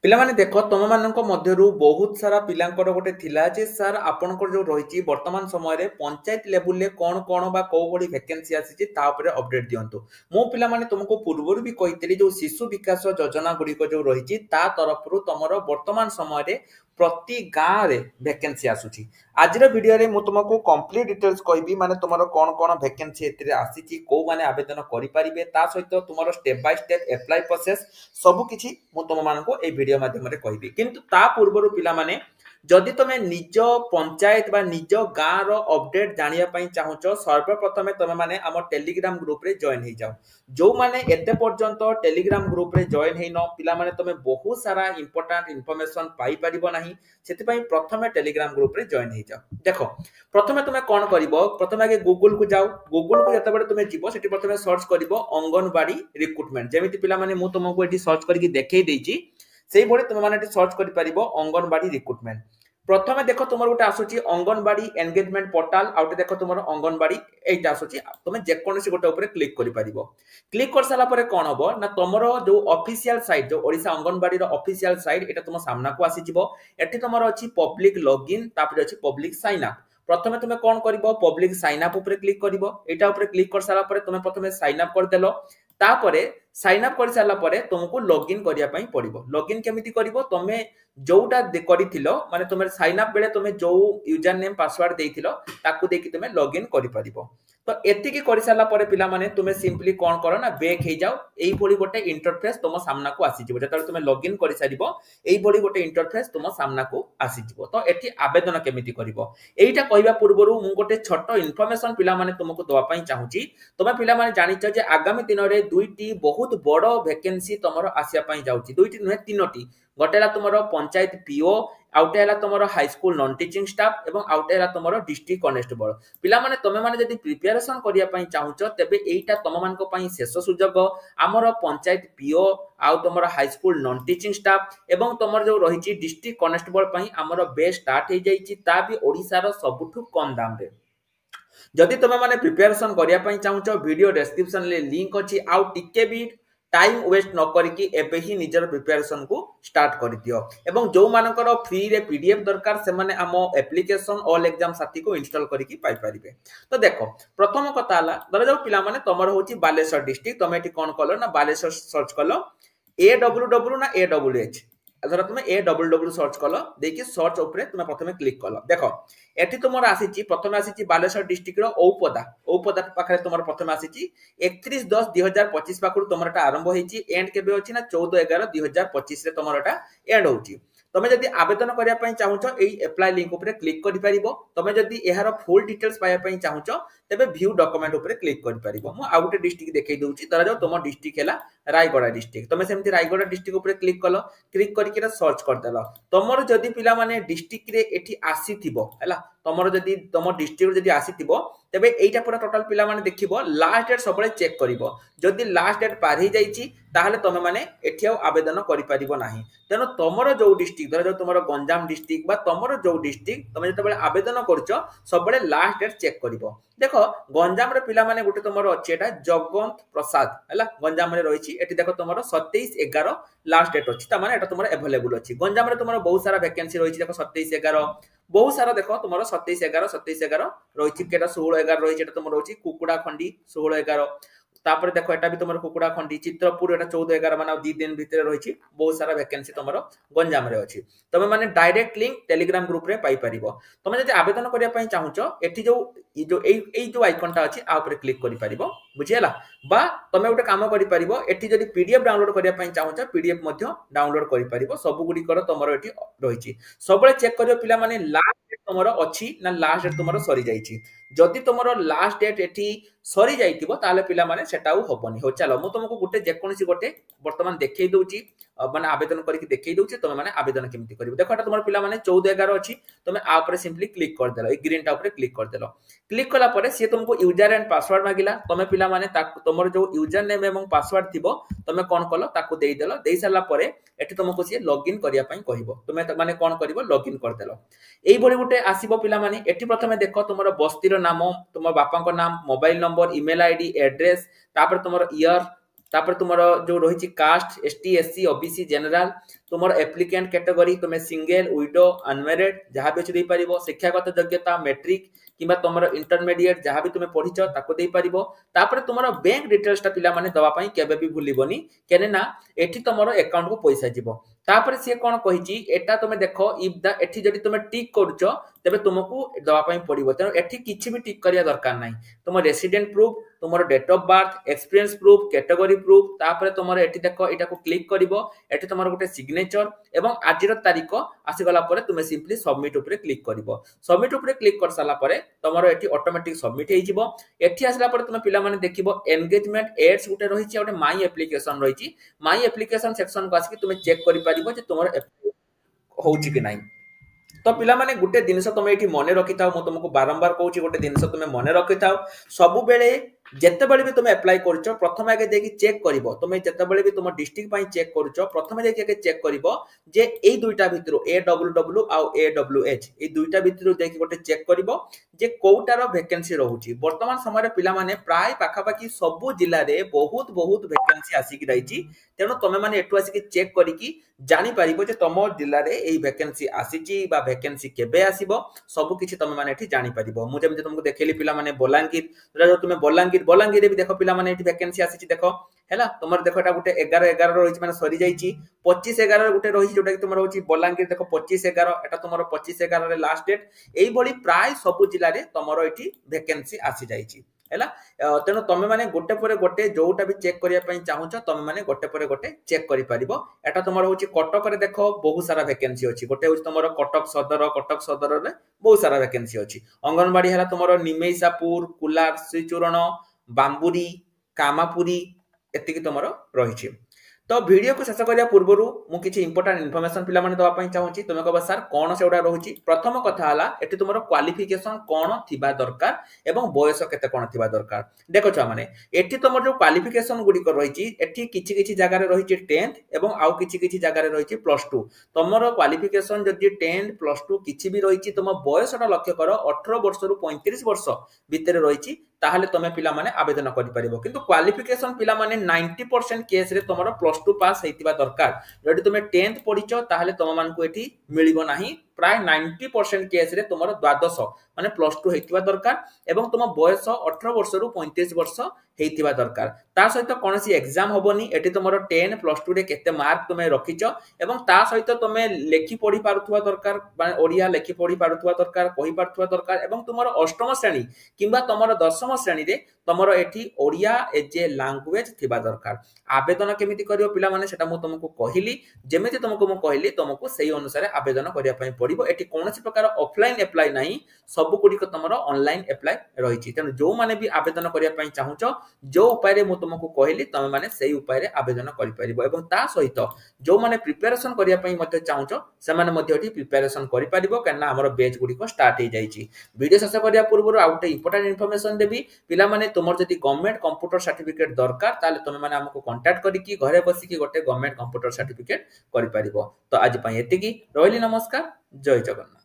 ପିଲାମାନେ ଦେଖ ତମମାନଙ୍କ ମଧ୍ୟରୁ ବହୁତ ସାରା ପିଲାଙ୍କର ଗୋଟେ ଥିଲା ଯେ ସାର୍ ଆପଣଙ୍କର ଯୋଉ ରହିଛି ବର୍ତ୍ତମାନ ସମୟରେ ପଞ୍ଚାୟତ ଲେବୁଲରେ କଣ ବା କୋଉ ଭଳି ଭ୍ୟାକେନ୍ସି ଆସିଛି ତା ଉପରେ ଅପଡେଟ ଦିଅନ୍ତୁ। ମୁଁ ପିଲାମାନେ ତୁମକୁ ପୂର୍ବରୁ ବି କହିଥିଲି ଯୋଉ ଶିଶୁ ବିକାଶ ଯୋଜନା ଗୁଡ଼ିକ ଯୋଉ ରହିଛି ତା ତରଫରୁ ତମର ବର୍ତ୍ତମାନ ସମୟରେ ପ୍ରତି ଗାଁରେ ଭ୍ୟାକେନ୍ସି ଆସୁଛି। ଆଜିର ଭିଡ଼ିଓରେ ମୁଁ ତୁମକୁ କମ୍ପ୍ଲିଟ ଡିଟେଲ୍ସ କହିବି ମାନେ ତୁମର କଣ ଭ୍ୟାକେନ୍ସି ଏଥିରେ ଆସିଛି କୋଉମାନେ ଆବେଦନ କରିପାରିବେ ତା ସହିତ ତୁମର step by step apply process ସବୁ କିଛି ମୁଁ ତୁମମାନଙ୍କୁ এই ভিডিও মাধ্যমে কইবি। কিন্তু তা পূର୍ବରୁ ପିଲାମାନେ ଯଦି ତମେ ନିଜ ପଞ୍ଚାୟତ ବା ନିଜ ଗାଁର ଅପଡେଟ ଜାଣିବା ପାଇଁ ଚାହୁଁଛ ସର୍ବପ୍ରଥମେ ତମେ ମାନେ ଆମ ଟେଲିଗ୍ରାମ ଗ୍ରୁପରେ ଜଏନ୍ ହେଇଯାଅ। ଯୋଉମାନେ ଏତେ ପର୍ଯ୍ୟନ୍ତ ଟେଲିଗ୍ରାମ ଗ୍ରୁପରେ ଜଏନ୍ ହେଇନ ପିଲାମାନେ ତମେ ବହୁତ ସାରା ଇମ୍ପୋର୍ଟାଣ୍ଟ ଇନଫର୍ମେସନ ପାଇପାରିବ ନାହିଁ। ସେଥିପାଇଁ ପ୍ରଥମେ ଟେଲିଗ୍ରାମ ଗ୍ରୁପରେ ଜଏନ୍ ହେଇଯାଅ। ଦେଖ ପ୍ରଥମେ ତୁମେ କ'ଣ କରିବ, ପ୍ରଥମେ ଆଗେ ଗୁଗୁଲକୁ ଯାଅ। ଗୁଗୁଲକୁ ଯେତେବେଳେ ତୁମେ ଯିବ ସେଠି ପ୍ରଥମେ ସର୍ଚ୍ଚ କରିବ ଅଙ୍ଗନବାଡି ରିକ୍ରୁଟମେଣ୍ଟ। ଯେମିତି ପିଲାମାନେ ମୁଁ ତୁମକୁ ଏଠି ସର୍ଚ୍ଚ କରିକି ଦେଖେଇ ଦେଇଛି সেইভাবে তুমি মানে এটি সর্চ করে পারিব অঙ্গনবাড়ি রিক্রুটমেন্ট। প্রথমে দেখো তোমার গোটে আসুচি অঙ্গনবাড়ি এনগেজমেন্ট পোর্টাল, আউটে দেখো তোমার অঙ্গনবাড়ি এইটা আসুচি। তুমি যেকোনসি গোটে উপরে ক্লিক করে পারিব। ক্লিক করে সারা পরে কোন হবো না তোমার যে অফিসিয়াল সাইট যে ওড়িশা অঙ্গনবাড়ির অফিসিয়াল সাইট এটা তোমার সামনাকু আসিଯିବ। এটি তোমার আছে পব্লিক লগইন তারপরে আছে পব্লিক সাইন আপ। প্রথমে তুমি কোন করিব পব্লিক সাইন আপ উপরে ক্লিক করিব। এটা উপরে ক্লিক করে সারা পরে তুমি প্রথমে সাইন আপ করদেল। তারপরে সাইন আপ করে সারা পরে তোমাকে লগইন করিয়া পাই পড়িব। লগইন কেমিতি করিব তুমি যোউটা করিছিল মানে তোমার সাইন আপ বেলে তুমি যোউ ইউজর নেম পাসওয়ার্ড দেইছিল তাকু দেকি তুমি লগইন করি পারিব। তো এতিকি করে সারা পরে পিলা মানে তুমি সিম্পলি কোন করো না ব্যাক হই যাও। এই ভলি গোটে ইন্টারফেস তোমা সামনাকু আসিଯିବ। যেতବେଳେ তুমি লগইন করে সারিব এই ভলি গোটে ইন্টারফেস তোমা সামনাকু আসিଯିବ। তো এটি আবেদন কেমিতি করিব এইটা কইবা পূর্বরু মু গোটে ছোট ইনফরমেশন পিলা মানে তোমাকে দেওয়া পাই চাহুচি। তুমি পিলা মানে জানিছ যে আগামী দিନରେ দুইটি বহুত বড় ভ্যাকেন্সি তোমার আসিয়া পাই যাউচি। দুইটি নুহে তিনোটি। গোটে হলা তোমার পঞ্চায়েত পিও, আউটে হলা তোমার high school non teaching staff এবং আউটে হলা তোমার ডিস্ট্রিক্ট কনস্টেবল। পিলা মানে তুমি মানে যদি প্রিপারেশন করিয়া পাই চাহুছ তেবে এইটা তোমাମାନଙ୍କ পাই শেষ সুযোগ। আমার পঞ্চায়েত পিও আউ তোমার high school non teaching staff এবং তোমার যে রহিছি ডিস্ট্রিক্ট কনস্টেবল পাই আমার বেশ স্টার্ট হই যাইছি তা বি ওড়িশার সবুঠু কম দামরে। যদি তুমি মানে প্রিপারেশন করিয়া পাই চাহুছ ভিডিও ডেসক্রিপশন রে লিংক ଅଛି। আউ টিকে বি টাইম ওয়েস্ট ন করিকি এবে হি নিজের প্রিপারেশন কু স্টার্ট করে দিও। এবং जो মানকৰ ফ্রি রে পিডিএফ দরকার সে মানে আম অ্যাপ্লিকেশন অল এক্সাম সাথী কু ইনস্টল করিকি পাই পারিবে। তো দেখো প্রথম কথা হলা ধরা যাও পিলা মানে তোমার হচ্ছে বালেশ্বর ডিস্ট্রিক্ট তুমি এটি কোন কলো না বালেশ্বর সর্চ কলো AWW না AWH। ধর তুমি AWW সর্চ কলো দেখি সর্চ উপরে তুমি প্রথমে ক্লিক কলো। দেখো এটি তোমার আসিছি প্রথমে আসিছি বালেশ্বর ডিস্ট্রিক্টর ঔপদা পাখে তোমার প্রথমে আসিছি 31/10/2025 পাখু তোমার এটা আরম্ভ হয়েছি। এন্ড কেবে হচ্ছে না 14/11/2025 রে তোমার এটা এন্ড হচ্ছে। তুমি যদি আবেদন করিয়া পাই চাহুছ এই অ্যাপ্লাই লিংক উপরে ক্লিক করি পারিব। তুমি যদি এହାର ফুল ডিটেলস পাইয়া পাই চাহুছ তেবে ভিউ ডকুমেন্ট উপরে ক্লিক করি পারিব। মু আউ গোটে ডিস্ট্রিক্ট দেখাই দউছি। ধরা যাও তোমার ডিস্ট্রিক্ট হেলা রায়গড়া ডিস্ট্রিক্ট। তুমি সেমতি রায়গড়া ডিস্ট্রিক্ট উপরে ক্লিক কলো। ক্লিক করিকি সর্চ করদেল। তোমার যদি পিলা মানে ডিস্ট্রিক্ট রে এটি আসিথিব হেলা তোমার যদি তোমার ডিস্ট্রিক্ট যদি আসিথিব তেবে এইটা পুরা টোটাল পিলা মানে দেখিব লাস্ট ডেট সবলে চেক করিব। যদি লাস্ট ডেট পার হই যাইছি তাহলে তুমি মানে এটি আবেদন করি পারিব নাহি। তেণু তোমার যে ডিস্ট্রিক্ট ধরা যাও তোমার গঞ্জাম ডিস্ট্রিক্ট বা তোমার যে ডিস্ট্রিক্ট তুমি যেতবে আবেদন করছ সবলে লাস্ট ডেট চেক করিব। দেখো গঞ্জামরে পিলা মানে গোটে তোমার আছে এটা জগবন্ত প্রসাদ হেলা গঞ্জামরে রয়েছে। এটি দেখো তোমার 27/11 লাস্ট ডেট আছে তার মানে এটা তোমার अवेलेबल আছে। গঞ্জামরে তোমার বহুত সারা ভ্যাকেন্সি রয়েছে দেখো 27/11 বহুত সারা দেখো তোমার 27/11 রয়েছে কেটা 16/11 রয়েছে এটা তোমার রয়েছে কুকুড়া খন্ডি 16/11। তারপরে দেখো এটা বি তোমার কুকুড়া খন্ডি চিত্রপুর এটা 14/11 মানে 2 দিন ভিতরে রয়েছে। বহুত সারা ভ্যাকেন্সি তোমার গঞ্জামরে আছে। তুমি মানে ডাইরেক্ট লিংক টেলিগ্রাম গ্রুপ রে পাই পারিব। তুমি যদি আবেদন করিয়া পাই চাহুছ এটি যে এই যে আইকনটা আছে আ উপরে ক্লিক করি পারিব বুঝিলা। বা তুমি গোটে কাম করি পারিব এটি যদি পিডিএফ ডাউনলোড করিয়া পাই চাহুছ পিডিএফ মধ্য ডাউনলোড করি পারিব। সবু গুড়ি কর তোমার এটি রয়েছে। সবলে চেক করিও পিলা মানে লাস্ট ডেট তোমার ଅଛି না লাস্ট ডেট তোমার সরি যাইছি। যদি তোমার লাস্ট ডেট এটি সরি যাইতিব তাহলে পিলা মানে সেটা আউ হবনি। হো চলো মু তোমাকে গোটে যেকোনসি গোটে বর্তমান দেখাই দউছি মানে আবেদন করিকি দেখাই দউছি তুমি মানে আবেদন কেমিতি করিব। দেখো এটা তোমার পিলা মানে 14/11 ଅଛି। তুমি আ উপরে সিম্পলি ক্লিক করে দেলো এই গ্রিনটা উপরে ক্লিক করে দেলো। ক্লিক কলা পরে সে তোমাকে ইউজর এন্ড পাসওয়ার্ড মাগিলা। তুমি পিলা মানে তোমার যে ইউজর নেম এবং পাসওয়ার্ড থিব তুমি কোন কলো তাকু দেই দেলো। দেই সারলা পরে এটি তোমাকে সে লগইন করিয়া পাই কহিব। তুমি মানে কোন করিব লগইন করে দেলো। এই ভলি গোটে আসিব পিলা মানে এটি প্রথমে দেখো তোমার বস্তির নাম তোমার বাপাঙ্ক নাম mobile number email ID address তারপরে তোমার ইয়ার तापर तुम जो रही caste ST SC OBC general तुम एप्लिकेंट कैटेगरी तुम सिंगल विडो अनमेरिड जहाँ भी अच्छे पार शिक्षागत योग्यता मैट्रिक कि तुम इंटरमीडिएट जहाँ भी तुम पढ़ीच ताको दे पार तापर तुम बैंक डिटेल्स पिला माने दवा पई केबे भी भूलिबोनी केने ना एठी तुम अकाउंट को पैसा जीवो तापर सी कौन कही एटा तुम देख इफ द एठी जदि तुम टिक करूछ तेबे तुमको दवा पई पड़िबो तेनु एठी किछि भी टिक करिया दरकार नाही तुम रेसिडेंट प्रूफ तुम date of birth experience proof category proof तापर तुम एठी देख एटा को क्लिक करिवो एठी तुम गोटे सिग्नेचर एवं आजिर तारीख आसीगला परे तुम सिंपली सबमिट उपरे क्लिक करिवो सबमिट उपरे क्लिक कर साला परे तुमरो एठी ऑटोमेटिक सबमिट हे जिवो एठी आसला परे तुम पिला माने देखिबो एंगेजमेंट एड्स गुटे रहिछि ओटे माई एप्लीकेशन रहिछि माई एप्लीकेशन सेक्शन को आसी तुम चेक करि पारिबो जे तुमरो होउछि कि नाही तो पिला माने गुटे जिनस तुम ये मन रखि था तुमको बारंबार कहूँ गोटे जिनस तुम मन रखि था सबु बेले जेतेबेले भी तुम अप्लाई करछ प्रथम आगे देखि चेक करिवो तुम जेतेबेले भी तुम डिस्ट्रिक्ट पई चेक करछ प्रथम देखि आगे चेक करिवो जे एई दुईटा भितरु AWW आ AWH ए दुईटा भितरु देखि गोटे चेक करिवो जे कोउटार वैकेंसी रहउची वर्तमान समय रे पिला माने प्राय पाखा पाखी सबु जिल्ला रे बहुत बहुत वैकेंसी आसी कि रहिची तेनु तमे माने एटु आसी कि चेक करिकि जानि पारिबो जे तम जिल्ला रे एई वैकेंसी आसीची बा वैकेंसी केबे आसीबो सब किछि तमे माने एठी जानि पारिबो मु जेमते तुमको देखेली पिला माने बलांगीर जो तुमे बलांगीर भी देख पिला माने एठी वैकेंसी आसीची देखो हैला तुमर देखो एटा गुटे 11 रहिछि माने सरी जाईची 25/11 रे गुटे रहिछि जोटा कि तुमर होछि बलांगीर देखो 25/11 एटा तुमर 25/11 रे लास्ट डेट एई बडी प्राय सब जिल्ला रे तुमर एठी वैकेंसी आसी जाईची हैला तेनो तमे माने गोटे परे गोटे जोटा भी चेक करिया पई चाहुछ तमे माने गोटे परे गोटे चेक करि परिबो एटा तुमर होछि कटक रे देखो बहुत सारा वैकेंसी अछि गोटे होछि तुमर कटक सदर रे बहुत सारा वैकेंसी अछि अंगनवाड़ी हैला तुमर निमेईसापुर कुलार श्रीचूरण बांबुरी कामापुरी एतिकी तुमर रहिछि तो वीडियो को शेष करिया पूर्वरु मु किछि इंपोर्टेंट इन्फॉर्मेशन पिला माने दवा पई चाहूची तुमे कहबा सर कोन सेउडा रहुची प्रथम कथा हला एठी तुमर क्वालिफिकेशन कोन थिबा दरकार एवं बयस केते कोन थिबा दरकार देखो छ माने एठी तुमर जो क्वालिफिकेशन गुडी कर रहिची एठी किछि किछि जागा रे रहिची 10th एवं आउ किछि किछि जागा रे रहिची +2 तुमर क्वालिफिकेशन जदि 10 +2 किछि भी रहिची तुम बयसटा लक्ष्य कर 18 वर्ष रु 35 वर्ष भितरे रहिची ताहले तमे पिला माने आवेदन करि परिबो किंतु क्वालिफिकेशन पिला माने 90% केस रे तुमर +2 पास हेतिबा दरकार जदि तुमे 10th पढिचो ताहले तुम मानकु एठी मिलिबो नाही प्राय 90% केस रे तुमर द्वादश माने +2 हेतिबा दरकार एवं तुम बयस 18 वर्ष रु 35 वर्ष हेतिबा दरकार ता सहित कोनसी एग्जाम होबोनी एठी तुमर 10 +2 रे केते मार्क तुमे रखिचो एवं ता सहित तुमे लेखि पढि पारुथुवा दरकार माने ओडिया लेखि पढि पारुथुवा दरकार कहि पारुथुवा दरकार एवं तुमर अष्टम श्रेणी किंबा तुमर दशम श्रेणी रे तुमर एठी ओडिया एज ए लैंग्वेज थिबा दरकार आवेदन केमिति करियो पिला माने सेटा मु तुमको कहिली जेमिति तुमको मु कहिली तुमको सेही अनुसार आवेदन करिया पई पड़िबो एठी कोनोसी प्रकार ऑफलाइन अप्लाई नाही सब गुडी को तुमर ऑनलाइन अप्लाई रहिछि तेनु जो माने भी आवेदन करिया पई चाहुचो जो उपाय रे मु तुमको कहिली तमे माने सेही उपाय रे आवेदन करि परिबो एवं ता सहित जो माने प्रिपरेशन करिया पई मते चाहुचो से माने मते एठी प्रिपरेशन करि परिबो कना हमर बैच गुडी को स्टार्ट हे जाईछि वीडियो शेष करिया पूर्व आउटे इंपोर्टेंट इन्फॉर्मेशन देबी पिला माने तुमर जदि गवर्नमेंट कंप्यूटर सर्टिफिकेट दरकार ताले तमे माने हमको कांटेक्ट करी कि घरे बसी कि गोटे गवर्नमेंट कंप्यूटर सर्टिफिकेट करि परिबो तो आज पई एतिकी रहली नमस्कार जय जगन्नाथ।